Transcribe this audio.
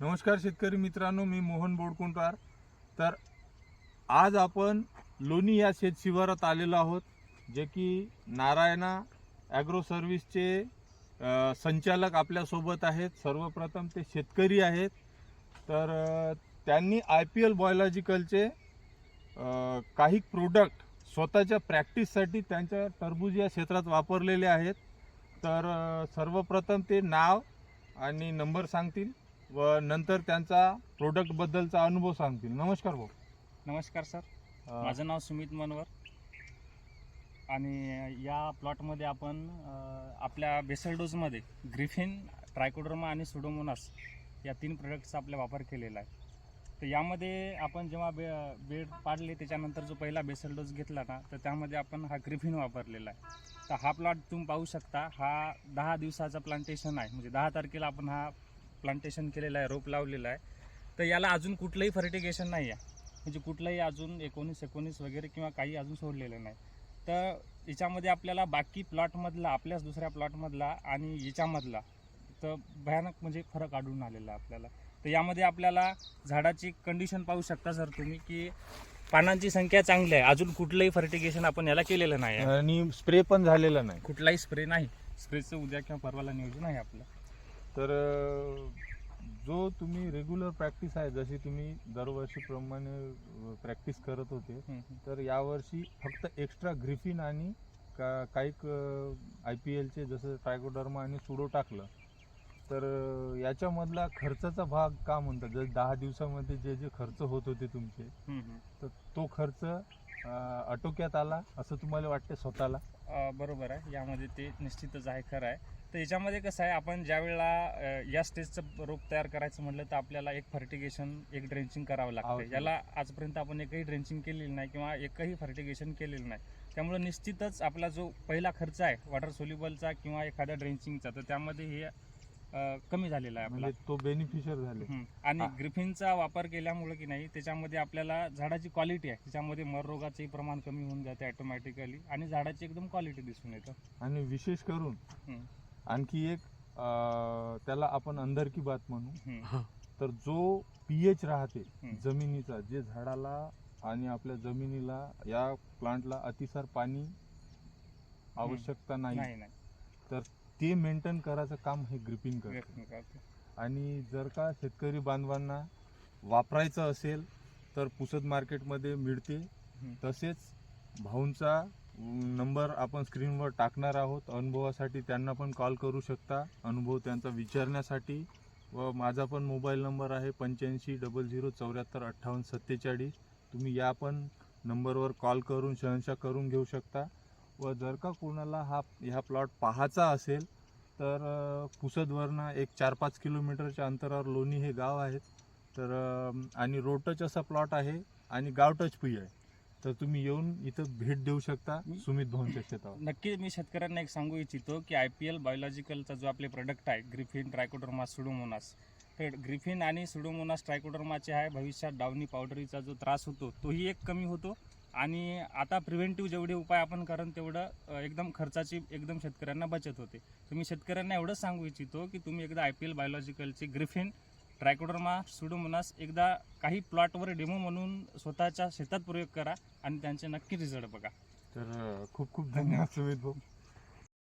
नमस्कार शेतकरी मित्रांनो, मी मोहन बोडकुंटार. तर आज आपण लोणी या शेत शिवारात आलेलो आहोत, जे की नारायणा ॲग्रो सर्व्हिसचे संचालक आपल्यासोबत आहेत. सर्वप्रथम ते शेतकरी आहेत. तर त्यांनी IPL बायोलॉजिकलचे काही प्रोडक्ट स्वतःच्या प्रॅक्टिससाठी त्यांच्या टरबूज या क्षेत्रात वापरलेले आहेत. तर सर्वप्रथम ते नाव आणि नंबर सांगतील व नंतर त्यांचा प्रोडक्ट बद्दलचा अनुभव सांगतील. नमस्कार भाऊ. नमस्कार सर, माझं नाव सुमित मनवर आणि या प्लॉटमध्ये आपण आपल्या बेसल डोजमध्ये ग्रिफिन, ट्रायकोडर्मा आणि सुडोमोनास या 3 प्रोडक्टचा आपला वापर केलेला आहे. तर यामध्ये आपण जेव्हा बेड पाडले त्याच्यानंतर जो पहिला बेसल डोस घेतला ना, तर त्यामध्ये आपण हा ग्रिफिन वापरलेला आहे. तर हा प्लॉट तुम्ही पाहू शकता, हा 10 दिवसाचा प्लांटेशन आहे. म्हणजे 10 तारखेला आपण हा प्लांटेशन केलेला आहे, रोप लावलेला आहे. तर याला अजून कुठलंही फर्टिगेशन नाही आहे, म्हणजे कुठलंही अजून 19 वगैरे किंवा काही अजून सोडलेलं नाही. तर याच्यामध्ये आपल्याला बाकी प्लॉटमधला, आपल्याच दुसऱ्या प्लॉटमधला आणि याच्यामधला तर भयानक म्हणजे फरक आढळून आलेला आहे आपल्याला. तर यामध्ये आपल्याला झाडाची कंडिशन पाहू शकता सर तुम्ही, की पानांची संख्या चांगली आहे. अजून कुठलंही फर्टिगेशन आपण याला केलेलं नाही आहे आणि स्प्रे पण झालेला नाही, कुठलाही स्प्रे नाही. स्प्रेचं उद्या किंवा परवाला नियोजन आहे आपलं. तर जो तुम्ही रेग्युलर प्रॅक्टिस आहे, जशी तुम्ही दरवर्षीप्रमाणे प्रॅक्टिस करत होते, तर यावर्षी फक्त एक्स्ट्रा ग्रिफिन आणि काही IPLचे जसं ट्रायकोडर्मा आणि सुडो टाकलं. तर याच्यामधला खर्चाचा भाग का म्हणतात, जर 10 दिवसामध्ये जे जे खर्च होत होते तुमचे, तर तो खर्च आटोक्यात आला असं तुम्हाला वाटते स्वतःला? बरोबर आहे, यामध्ये ते निश्चितच आहे, खरं आहे. तर याच्यामध्ये कसं आहे, आपण ज्या वेळेला या स्टेजचं रोप तयार करायचं म्हटलं तर आपल्याला एक फर्टिगेशन, एक ड्रेंचिंग करावं लागतं. याला आजपर्यंत आपण एकही ड्रेंचिंग केलेली नाही किंवा एकही फर्टिगेशन केलेलं नाही. त्यामुळे निश्चितच आपला जो पहिला खर्च आहे वॉटर सोल्युबलचा किंवा एखाद्या ड्रेंचिंगचा, तर त्यामध्ये हे कमी झालेला आहे आपला, म्हणजे तो बेनिफिशियल झाले. आणि ग्रिफिनचा वापर केल्यामुळे की नाही, त्याच्यामध्ये आपल्याला झाडाची क्वालिटी आहे, त्याच्यामध्ये मर रोगाचंही प्रमाण कमी होऊन जाते ऑटोमॅटिकली आणि झाडाची एकदम क्वालिटी दिसून येतं. आणि विशेष करून आणखी एक त्याला आपण अंदर की बात म्हणू, तर जो pH राहते जमिनीचा, जे झाडाला आणि आपल्या जमिनीला, या प्लांटला अतिसार पाणी आवश्यकता नाही, तर ते मेंटेन करायचं काम हे ग्रिपिंग करते. आणि जर का शेतकरी बांधवांना वापरायचं असेल तर पुसद मार्केटमध्ये मिळते. तसेच भाऊंचा नंबर आपण स्क्रीनवर टाकणार आहोत. अनुभवासाठी त्यांना पण कॉल करू शकता, अनुभव त्यांचा विचारण्यासाठी. व माझा पण मोबाईल नंबर आहे 8500745847. तुम्ही या पण नंबरवर कॉल करून शहानिशा करून घेऊ शकता. व जर का कोणाला ह्या प्लॉट पाहायचा असेल तर पुसदवरनं एक 4-5 किलोमीटरच्या अंतरावर लोणी हे गाव आहे. तर आणि रोड टच असा प्लॉट आहे आणि गाव टच पी आहे. तर तुम्ही येऊन इथं भेट देऊ शकता सुमित भाऊंच्या शेतावर. नक्की मी शेतकऱ्यांना एक सांगू इच्छितो की IPL बायोलॉजिकलचा जो आपले प्रोडक्ट आहे ग्रिफिन, ट्रायकोडर्मा, सुडोमोनास, तर ग्रिफिन आणि सुडोमोनास, ट्रायकोडर्माचे आहे भविष्यात डावणी पावडरीचा जो त्रास होतो तोही एक कमी होतो. आणि आता प्रिव्हेंटिव्ह जेवढे उपाय आपण करून तेवढं एकदम खर्चाची एकदम शेतकऱ्यांना बचत होते. तुम्ही शेतकऱ्यांना एवढंच सांगू इच्छितो की तुम्ही एकदा IPL बायोलॉजिकलचे ग्रिफिन, ट्रायकोडर्मा, सुडोमोनास एकदा काही प्लॉटवर डेमो म्हणून स्वतःच्या शेतात प्रयोग करा आणि त्यांचे नक्की रिझल्ट बघा. तर खूप खूप धन्यवाद सुमित भाऊ.